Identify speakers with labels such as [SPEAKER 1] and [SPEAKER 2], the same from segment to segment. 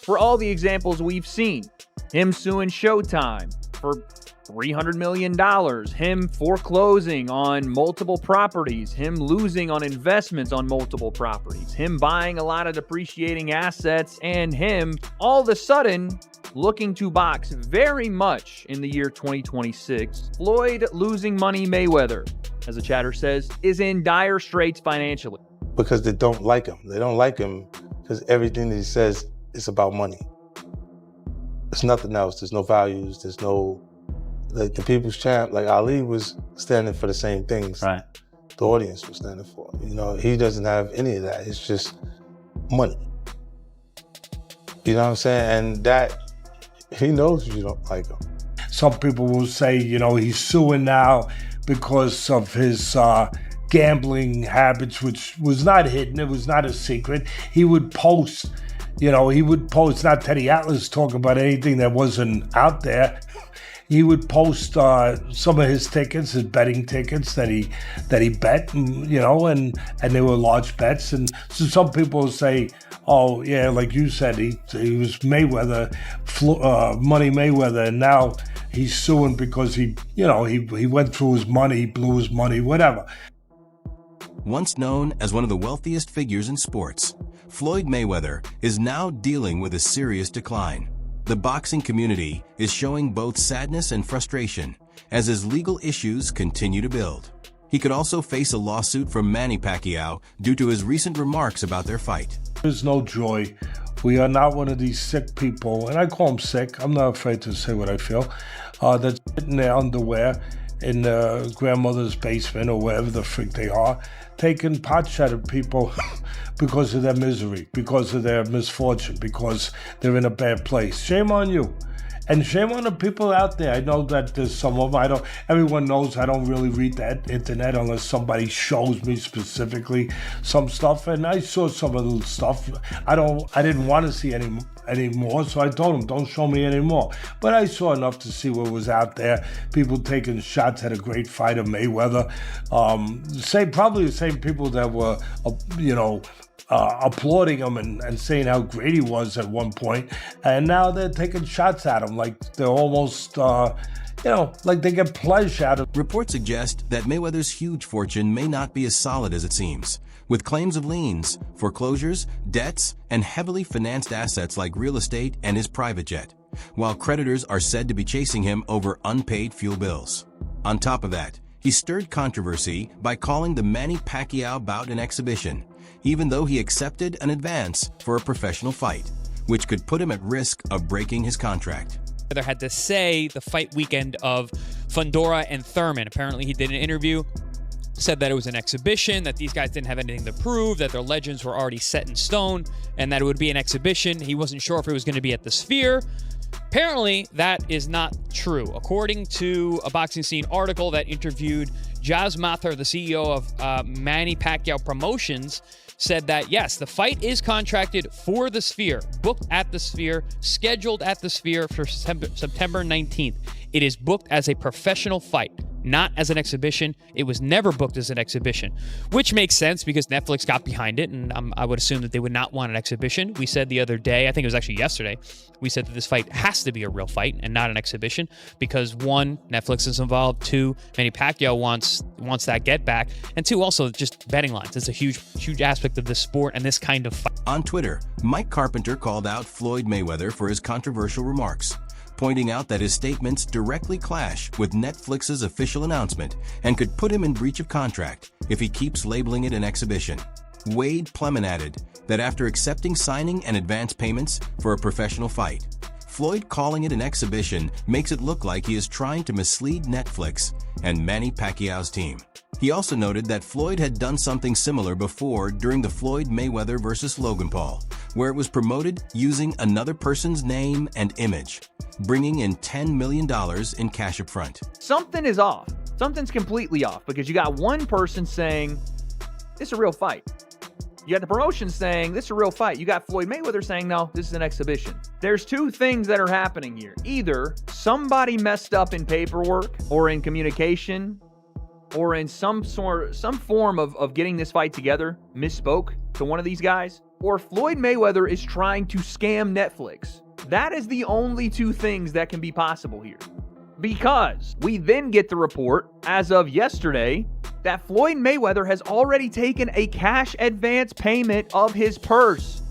[SPEAKER 1] for all the examples we've seen. Him suing Showtime for $300 million, him foreclosing on multiple properties, him losing on investments on multiple properties, him buying a lot of depreciating assets, and him all of a sudden looking to box very much in the year 2026. Floyd losing money Mayweather, as the chatter says, is in dire straits financially.
[SPEAKER 2] Because they don't like him. They don't like him because everything that he says is about money. There's nothing else. There's no values. There's no, like the people's champ, like Ali was standing for the same things.
[SPEAKER 3] Right.
[SPEAKER 2] The audience was standing for. You know, he doesn't have any of that. It's just money. You know what I'm saying? And that, he knows you don't like him.
[SPEAKER 4] Some people will say, you know, he's suing now because of his gambling habits, which was not hidden. It was not a secret. He would post, not Teddy Atlas talking about anything that wasn't out there. He would post some of his tickets, his betting tickets that he bet, and they were large bets. And so some people say, oh yeah, like you said, he was Mayweather, Money Mayweather, and now he's suing because he went through his money, he blew his money, whatever.
[SPEAKER 5] Once known as one of the wealthiest figures in sports, Floyd Mayweather is now dealing with a serious decline. The boxing community is showing both sadness and frustration as his legal issues continue to build. He could also face a lawsuit from Manny Pacquiao due to his recent remarks about their fight.
[SPEAKER 4] There's no joy. We are not one of these sick people, and I call them sick. I'm not afraid to say what I feel. That's in their underwear in grandmother's basement or wherever the frick they are, taking pot shot at people because of their misery, because of their misfortune, because they're in a bad place. Shame on you. And shame on the people out there. I know that there's some of them. Everyone knows I don't really read that internet unless somebody shows me specifically some stuff. And I saw some of the stuff. I didn't want to see any more, so I told them, don't show me anymore. But I saw enough to see what was out there. People taking shots at a great fighter, Mayweather. Probably the same people that were, applauding him and saying how great he was at one point, and now they're taking shots at him like they're almost, like they get pleasure out of it.
[SPEAKER 5] Reports suggest that Mayweather's huge fortune may not be as solid as it seems, with claims of liens, foreclosures, debts, and heavily financed assets like real estate and his private jet, while creditors are said to be chasing him over unpaid fuel bills. On top of that, he stirred controversy by calling the Manny Pacquiao bout an exhibition, even though he accepted an advance for a professional fight, which could put him at risk of breaking his contract.
[SPEAKER 6] Mayweather had to say the fight weekend of Fundora and Thurman. Apparently he did an interview, said that it was an exhibition, that these guys didn't have anything to prove, that their legends were already set in stone, and that it would be an exhibition. He wasn't sure if it was going to be at the Sphere. Apparently, that is not true. According to a Boxing Scene article that interviewed Jazz Mathur, the CEO of Manny Pacquiao Promotions, said that, yes, the fight is contracted for the Sphere, booked at the Sphere, scheduled at the Sphere for September 19th. It is booked as a professional fight, not as an exhibition. It was never booked as an exhibition, which makes sense because Netflix got behind it, and I would assume that they would not want an exhibition. We said the other day, I think it was actually yesterday, we said that this fight has to be a real fight and not an exhibition because, one, Netflix is involved, two, Manny Pacquiao wants that get back, and two, also just betting lines. It's a huge aspect of this sport and this kind of fight.
[SPEAKER 5] On Twitter, Mike Carpenter called out Floyd Mayweather for his controversial remarks, pointing out that his statements directly clash with Netflix's official announcement and could put him in breach of contract if he keeps labeling it an exhibition. Wade Plemon added that after accepting signing and advance payments for a professional fight, Floyd calling it an exhibition makes it look like he is trying to mislead Netflix and Manny Pacquiao's team. He also noted that Floyd had done something similar before during the Floyd Mayweather versus Logan Paul, where it was promoted using another person's name and image, bringing in $10 million in cash up front.
[SPEAKER 1] Something is off. Something's completely off because you got one person saying, this is a real fight. You got the promotion saying, this is a real fight. You got Floyd Mayweather saying, no, this is an exhibition. There's two things that are happening here. Either somebody messed up in paperwork or in communication or in some form of getting this fight together, misspoke to one of these guys, or Floyd Mayweather is trying to scam Netflix. That is the only two things that can be possible here. Because we then get the report, as of yesterday, that Floyd Mayweather has already taken a cash advance payment of his purse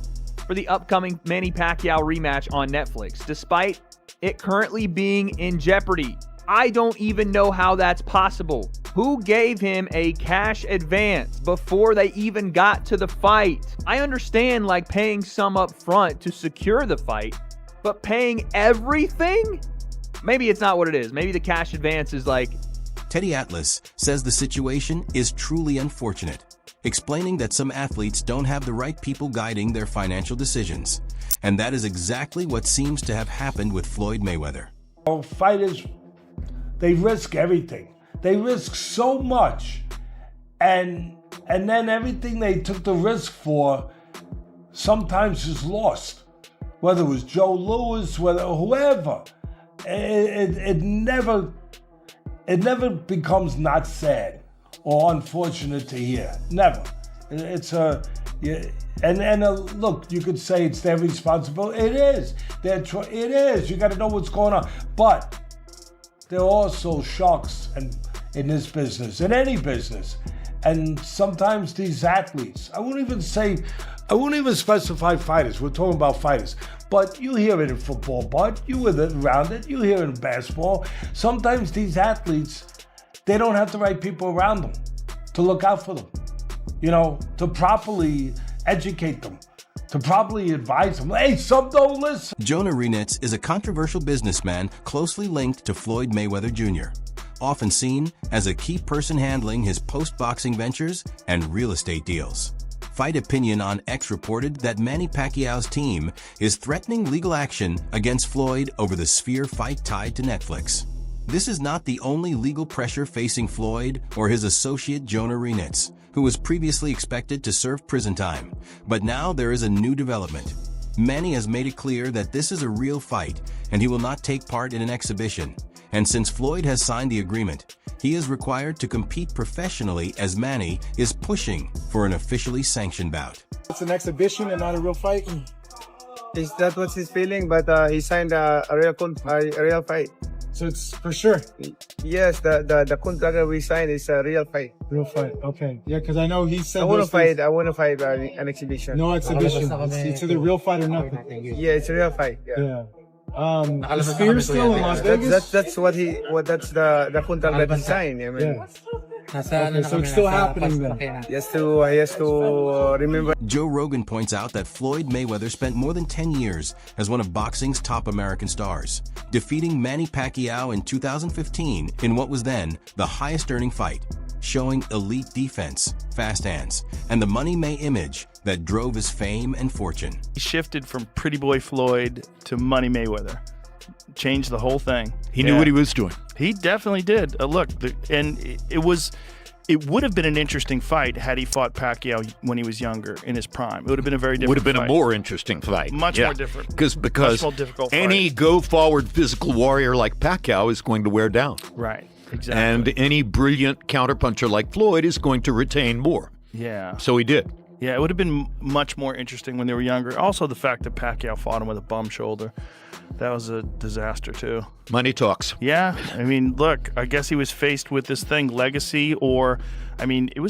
[SPEAKER 1] for the upcoming Manny Pacquiao rematch on Netflix, despite it currently being in jeopardy. I don't even know how that's possible. Who gave him a cash advance before they even got to the fight? I understand like paying some up front to secure the fight, but paying everything? Maybe it's not what it is. Maybe the cash advance is like...
[SPEAKER 5] Teddy Atlas says the situation is truly unfortunate, explaining that some athletes don't have the right people guiding their financial decisions. And that is exactly what seems to have happened with Floyd Mayweather.
[SPEAKER 4] Fighters, they risk everything. They risk so much. And then everything they took the risk for sometimes is lost. Whether it was Joe Louis, whether whoever. It never becomes not sad or unfortunate to hear. Never. It's a, look, you could say it's their responsibility. It is. It is. You got to know what's going on. But there are also sharks in this business, in any business. And sometimes these athletes, I wouldn't even specify fighters. We're talking about fighters. But you hear it in football, Bud. You were around it. You hear it in basketball. Sometimes these athletes, they don't have the right people around them to look out for them, to properly educate them, to properly advise them. Hey, some don't listen.
[SPEAKER 5] Jonah Renitz is a controversial businessman closely linked to Floyd Mayweather Jr., often seen as a key person handling his post-boxing ventures and real estate deals. Fight Opinion on X reported that Manny Pacquiao's team is threatening legal action against Floyd over the Sphere fight tied to Netflix. This is not the only legal pressure facing Floyd or his associate Jonah Renitz, who was previously expected to serve prison time. But now there is a new development. Manny has made it clear that this is a real fight and he will not take part in an exhibition. And since Floyd has signed the agreement, he is required to compete professionally as Manny is pushing for an officially sanctioned bout.
[SPEAKER 3] It's an exhibition and not a real fight.
[SPEAKER 7] Is that what's his feeling? But he signed a real fight.
[SPEAKER 3] So it's for sure.
[SPEAKER 7] Yes, the contract that we signed is a real fight.
[SPEAKER 3] Real fight. Okay. Yeah, because I know he said
[SPEAKER 7] I want to fight an exhibition.
[SPEAKER 3] No exhibition. It's either real fight or nothing.
[SPEAKER 7] Yeah, it's a real fight. Yeah.
[SPEAKER 3] The Sphere still in Las Vegas?
[SPEAKER 7] That's the contract that he signed. I mean.
[SPEAKER 3] Yeah. Okay, so it's still happening then.
[SPEAKER 7] He has to remember.
[SPEAKER 5] Joe Rogan points out that Floyd Mayweather spent more than 10 years as one of boxing's top American stars, defeating Manny Pacquiao in 2015 in what was then the highest-earning fight, showing elite defense, fast hands, and the Money May image that drove his fame and fortune.
[SPEAKER 8] He shifted from Pretty Boy Floyd to Money Mayweather. Changed the whole thing.
[SPEAKER 9] He knew what he was doing.
[SPEAKER 8] He definitely did. It would have been an interesting fight had he fought Pacquiao when he was younger in his prime. It would have been a very different
[SPEAKER 9] Would have been
[SPEAKER 8] fight.
[SPEAKER 9] a more interesting fight.
[SPEAKER 8] Much more different.
[SPEAKER 9] Because
[SPEAKER 8] Much more difficult
[SPEAKER 9] any
[SPEAKER 8] fight.
[SPEAKER 9] go-forward physical warrior like Pacquiao is going to wear down.
[SPEAKER 8] Right, exactly.
[SPEAKER 9] And any brilliant counterpuncher like Floyd is going to retain more.
[SPEAKER 8] Yeah.
[SPEAKER 9] So he did.
[SPEAKER 8] Yeah, it would have been much more interesting when they were younger. Also, the fact that Pacquiao fought him with a bum shoulder. That was a disaster, too.
[SPEAKER 9] Money talks.
[SPEAKER 8] Yeah. I mean, look, I guess he was faced with this thing, legacy, it was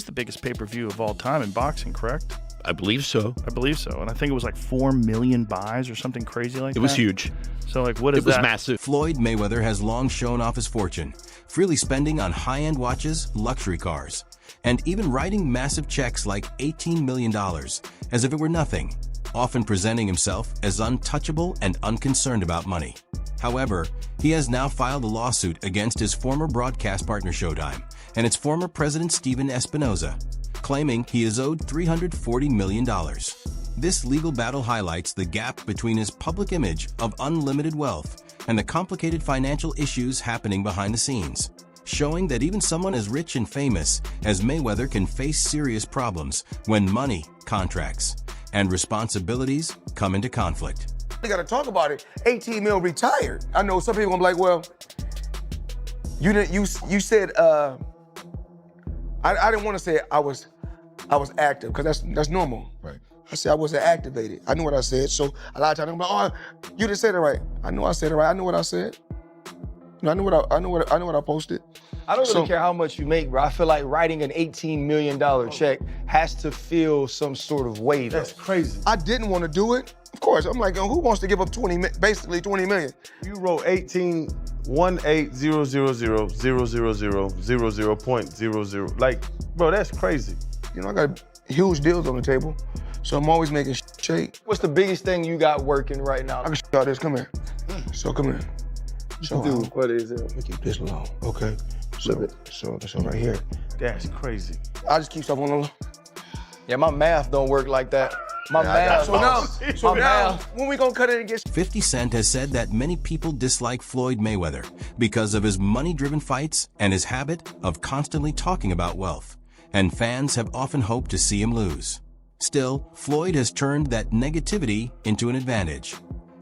[SPEAKER 8] the biggest pay-per-view of all time in boxing, correct?
[SPEAKER 9] I believe so.
[SPEAKER 8] I believe so. And I think it was like 4 million buys or something crazy like that.
[SPEAKER 9] It was huge.
[SPEAKER 8] So, what is that?
[SPEAKER 9] It was massive.
[SPEAKER 5] Floyd Mayweather has long shown off his fortune, freely spending on high-end watches, luxury cars, and even writing massive checks like $18 million, as if it were nothing, often presenting himself as untouchable and unconcerned about money. However, he has now filed a lawsuit against his former broadcast partner Showtime and its former president Steven Espinoza, claiming he is owed $340 million. This legal battle highlights the gap between his public image of unlimited wealth and the complicated financial issues happening behind the scenes, showing that even someone as rich and famous as Mayweather can face serious problems when money, contracts, and responsibilities come into conflict.
[SPEAKER 10] We got to talk about it. 18 mil retired. I know some people gonna be like, well, you said I didn't want to say I was active because that's normal.
[SPEAKER 9] Right.
[SPEAKER 10] I said I wasn't activated. I knew what I said. So a lot of times I'm like, oh, you didn't say it right. I knew I said it right. I knew what I said. I knew what I posted.
[SPEAKER 7] I don't really care how much you make, bro. I feel like writing an $18 million check has to feel some sort of way, though.
[SPEAKER 2] That's crazy.
[SPEAKER 10] I didn't want to do it. Of course, I'm like, who wants to give up basically 20 million?
[SPEAKER 2] You wrote 18,180,000,000.00. Like, bro, that's crazy.
[SPEAKER 10] You know, I got huge deals on the table, so I'm always making shake.
[SPEAKER 7] What's the biggest thing you got working right now?
[SPEAKER 10] I can show this. Come here. So come here. So
[SPEAKER 7] Dude, what is it?
[SPEAKER 10] Let me keep this long, okay? So right here.
[SPEAKER 2] That's crazy.
[SPEAKER 10] I just keep stuff on the low.
[SPEAKER 7] Yeah, my math don't work like that. My math.
[SPEAKER 10] So now, when we gonna cut it and get
[SPEAKER 5] 50 Cent has said that many people dislike Floyd Mayweather because of his money-driven fights and his habit of constantly talking about wealth, and fans have often hoped to see him lose. Still, Floyd has turned that negativity into an advantage,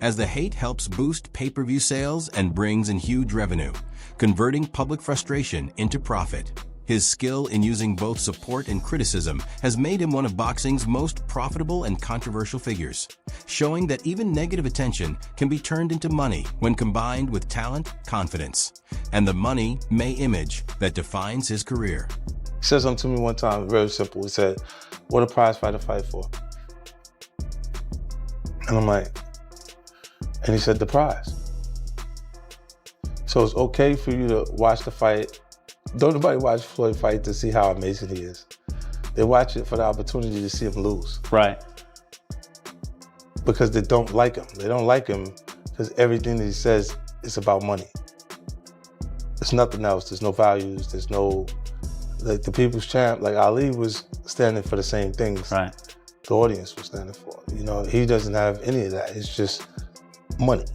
[SPEAKER 5] as the hate helps boost pay-per-view sales and brings in huge revenue, converting public frustration into profit. His skill in using both support and criticism has made him one of boxing's most profitable and controversial figures, showing that even negative attention can be turned into money when combined with talent, confidence, and the money-may image that defines his career.
[SPEAKER 2] He said something to me one time, very simple. He said, what a prize fighter fight for? And I'm like, and he said, the prize. So it's okay for you to watch the fight. Don't nobody watch Floyd fight to see how amazing he is. They watch it for the opportunity to see him lose.
[SPEAKER 1] Right.
[SPEAKER 2] Because they don't like him. They don't like him because everything that he says is about money. There's nothing else. There's no values. There's no, like the people's champ, like Ali was standing for the same things.
[SPEAKER 1] Right.
[SPEAKER 2] The audience was standing for. You know, he doesn't have any of that. It's just money.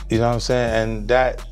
[SPEAKER 2] You know what I'm saying? And that,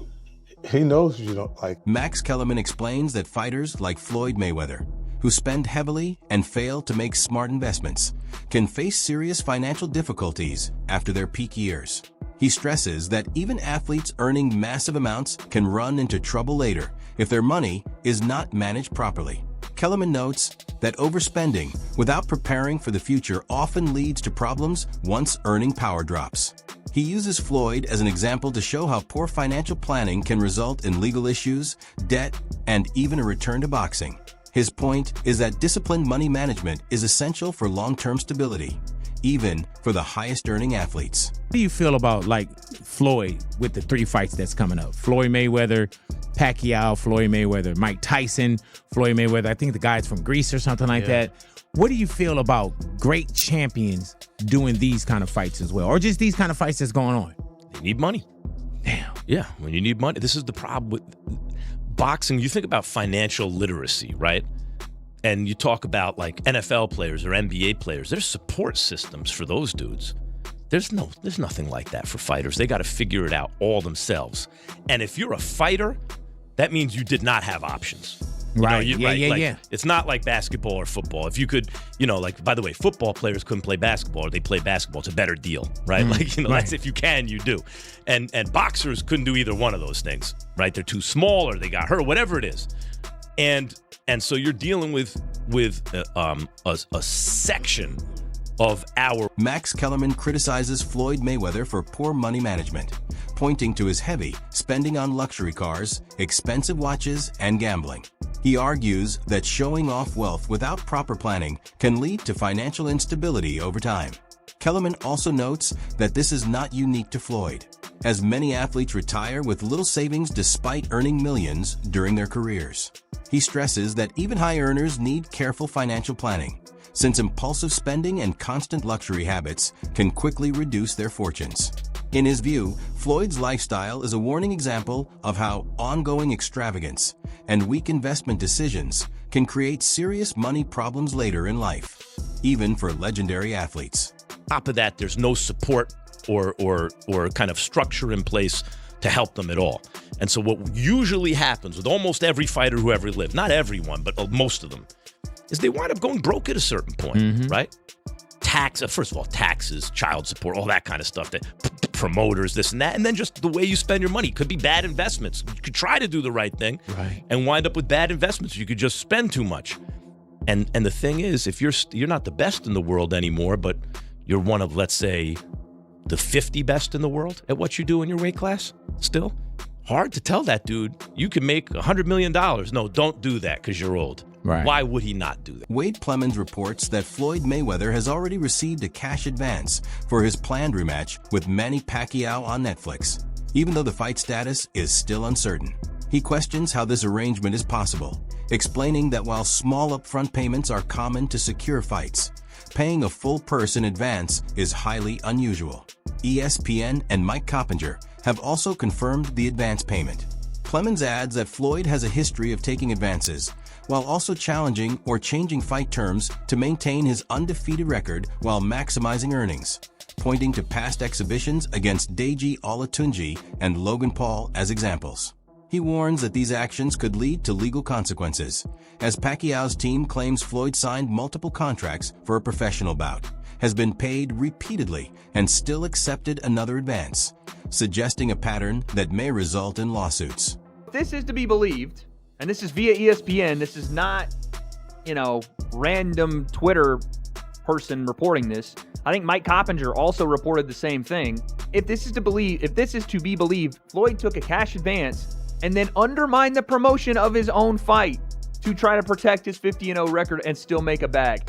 [SPEAKER 2] he knows you don't like.
[SPEAKER 5] Max Kellerman explains that fighters like Floyd Mayweather, who spend heavily and fail to make smart investments, can face serious financial difficulties after their peak years. He stresses that even athletes earning massive amounts can run into trouble later if their money is not managed properly. Kellerman notes that overspending without preparing for the future often leads to problems once earning power drops. He uses Floyd as an example to show how poor financial planning can result in legal issues, debt, and even a return to boxing. His point is that disciplined money management is essential for long-term stability, even for the highest-earning athletes.
[SPEAKER 11] What do you feel about, like, Floyd with the 3 fights that's coming up? Floyd Mayweather, Pacquiao, Floyd Mayweather, Mike Tyson, Floyd Mayweather. I think the guy's from Greece or something like that. What do you feel about great champions doing these kind of fights as well, or just these kind of fights that's going on?
[SPEAKER 12] You need money.
[SPEAKER 11] Damn.
[SPEAKER 12] Yeah, when you need money. This is the problem with boxing. You think about financial literacy, right? And you talk about like NFL players or NBA players. There's support systems for those dudes. There's nothing like that for fighters. They got to figure it out all themselves. And if you're a fighter, that means you did not have options.
[SPEAKER 11] Right.
[SPEAKER 12] Yeah. It's not like basketball or football. If you could, like, by the way, football players couldn't play basketball or they play basketball. It's a better deal, right? That's if you can, you do. And boxers couldn't do either one of those things, right? They're too small or they got hurt, whatever it is. And so you're dealing with a section of our.
[SPEAKER 5] Max Kellerman criticizes Floyd Mayweather for poor money management, pointing to his heavy spending on luxury cars, expensive watches, and gambling. He argues that showing off wealth without proper planning can lead to financial instability over time. Kellerman also notes that this is not unique to Floyd, as many athletes retire with little savings despite earning millions during their careers. He stresses that even high earners need careful financial planning, since impulsive spending and constant luxury habits can quickly reduce their fortunes. In his view, Floyd's lifestyle is a warning example of how ongoing extravagance and weak investment decisions can create serious money problems later in life, even for legendary athletes.
[SPEAKER 12] On top of that, there's no support or kind of structure in place to help them at all. And so what usually happens with almost every fighter who ever lived, not everyone, but most of them, is they wind up going broke at a certain point, right? First of all, taxes, child support, all that kind of stuff, that promoters, this and that, and then just the way you spend your money. Could be bad investments. You could try to do the right thing and wind up with bad investments. You could just spend too much. And the thing is, if you're not the best in the world anymore, but you're one of, let's say, the 50 best in the world at what you do in your weight class, still hard to tell that dude you can make $100 million. No, don't do that because you're old.
[SPEAKER 11] Right.
[SPEAKER 12] Why would he not do that?
[SPEAKER 5] Wade Plemons reports that Floyd Mayweather has already received a cash advance for his planned rematch with Manny Pacquiao on Netflix, even though the fight status is still uncertain. He questions how this arrangement is possible, explaining that while small upfront payments are common to secure fights, paying a full purse in advance is highly unusual. ESPN and Mike Coppinger have also confirmed the advance payment. Plemons adds that Floyd has a history of taking advances, while also challenging or changing fight terms to maintain his undefeated record while maximizing earnings, pointing to past exhibitions against Deji Olatunji and Logan Paul as examples. He warns that these actions could lead to legal consequences, as Pacquiao's team claims Floyd signed multiple contracts for a professional bout, has been paid repeatedly, and still accepted another advance, suggesting a pattern that may result in lawsuits.
[SPEAKER 1] If this is to be believed, and this is via ESPN, this is not, random Twitter person reporting this. I think Mike Coppinger also reported the same thing. If this is to be believed, Floyd took a cash advance and then undermined the promotion of his own fight to try to protect his 50-0 record and still make a bag.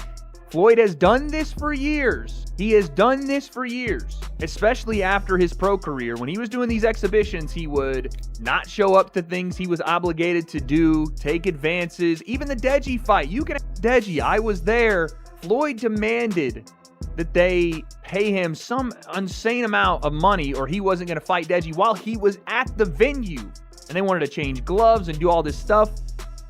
[SPEAKER 1] Floyd has done this for years. He has done this for years, especially after his pro career. When he was doing these exhibitions, he would not show up to things he was obligated to do, take advances. Even the Deji fight, you can ask Deji, I was there. Floyd demanded that they pay him some insane amount of money or he wasn't going to fight Deji while he was at the venue. And they wanted to change gloves and do all this stuff.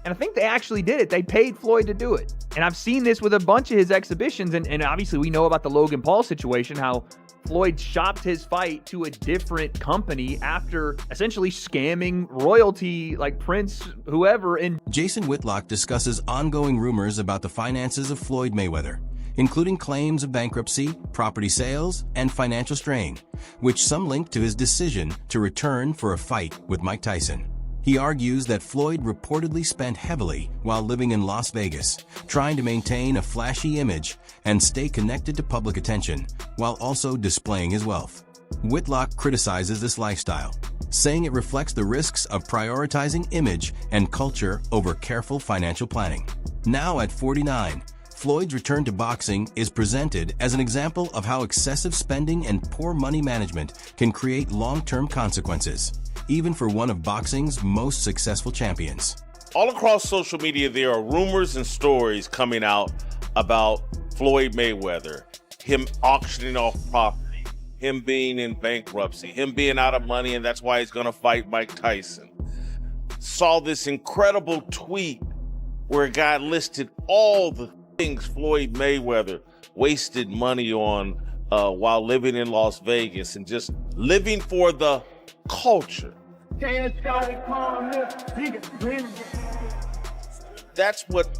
[SPEAKER 1] And I think they actually did it. They paid Floyd to do it. And I've seen this with a bunch of his exhibitions. And obviously we know about the Logan Paul situation, how Floyd shopped his fight to a different company after essentially scamming royalty like Prince, whoever. And
[SPEAKER 5] Jason Whitlock discusses ongoing rumors about the finances of Floyd Mayweather, including claims of bankruptcy, property sales, and financial strain, which some link to his decision to return for a fight with Mike Tyson. He argues that Floyd reportedly spent heavily while living in Las Vegas, trying to maintain a flashy image and stay connected to public attention, while also displaying his wealth. Whitlock criticizes this lifestyle, saying it reflects the risks of prioritizing image and culture over careful financial planning. Now at 49, Floyd's return to boxing is presented as an example of how excessive spending and poor money management can create long-term consequences, even for one of boxing's most successful champions.
[SPEAKER 13] All across social media, there are rumors and stories coming out about Floyd Mayweather, him auctioning off property, him being in bankruptcy, him being out of money, and that's why he's going to fight Mike Tyson. Saw this incredible tweet where a guy listed all the things Floyd Mayweather wasted money on while living in Las Vegas and just living for the culture. That's what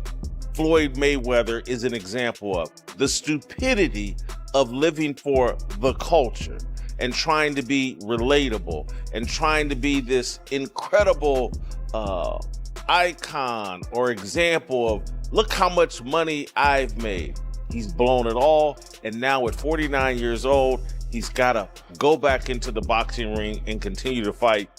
[SPEAKER 13] Floyd Mayweather is an example of. The stupidity of living for the culture and trying to be relatable and trying to be this incredible icon or example of, look how much money I've made. He's blown it all, and now at 49 years old, he's got to go back into the boxing ring and continue to fight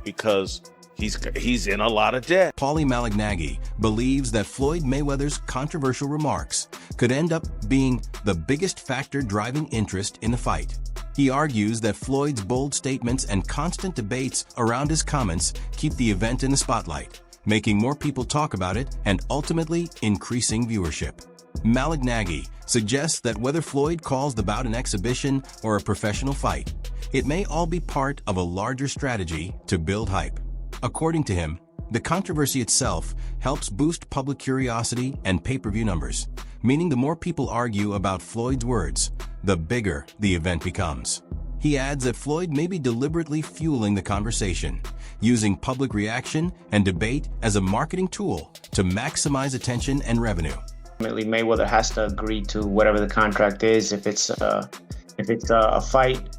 [SPEAKER 13] because he's in a lot of debt.
[SPEAKER 5] Paulie Malignaggi believes that Floyd Mayweather's controversial remarks could end up being the biggest factor driving interest in the fight. He argues that Floyd's bold statements and constant debates around his comments keep the event in the spotlight, making more people talk about it and ultimately increasing viewership. Malignaggi suggests that whether Floyd calls the bout an exhibition or a professional fight, it may all be part of a larger strategy to build hype. According to him, the controversy itself helps boost public curiosity and pay-per-view numbers, meaning the more people argue about Floyd's words, the bigger the event becomes. He adds that Floyd may be deliberately fueling the conversation, using public reaction and debate as a marketing tool to maximize attention and revenue.
[SPEAKER 14] Ultimately, Mayweather has to agree to whatever the contract is. If it's a fight,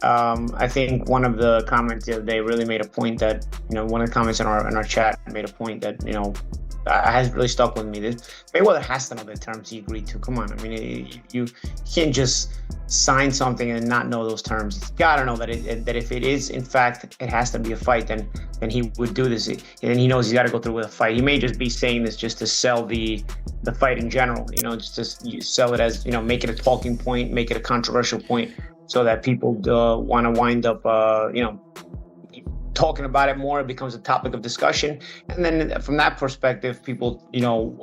[SPEAKER 14] I think one of the comments the other day really made a point that, one of the comments in our chat made a point that, has really stuck with me. Mayweather has to know the terms he agreed to. Come on, I mean, you can't just sign something and not know those terms. He's got to know that if it is in fact it has to be a fight, then he would do this. And he knows he's got to go through with a fight. He may just be saying this just to sell the fight in general. Just to sell it as make it a talking point, make it a controversial point, so that people want to wind up talking about it more. It becomes a topic of discussion, and then from that perspective, people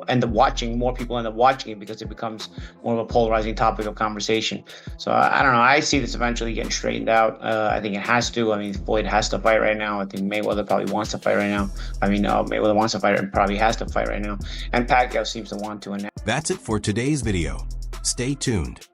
[SPEAKER 14] end up watching. More people end up watching it because it becomes more of a polarizing topic of conversation. So I don't know. I see this eventually getting straightened out. I think it has to. I mean, Floyd has to fight right now. I think Mayweather probably wants to fight right now. I mean, Mayweather wants to fight and probably has to fight right now, and Pacquiao seems to want to. And
[SPEAKER 5] that's it for today's video. Stay tuned.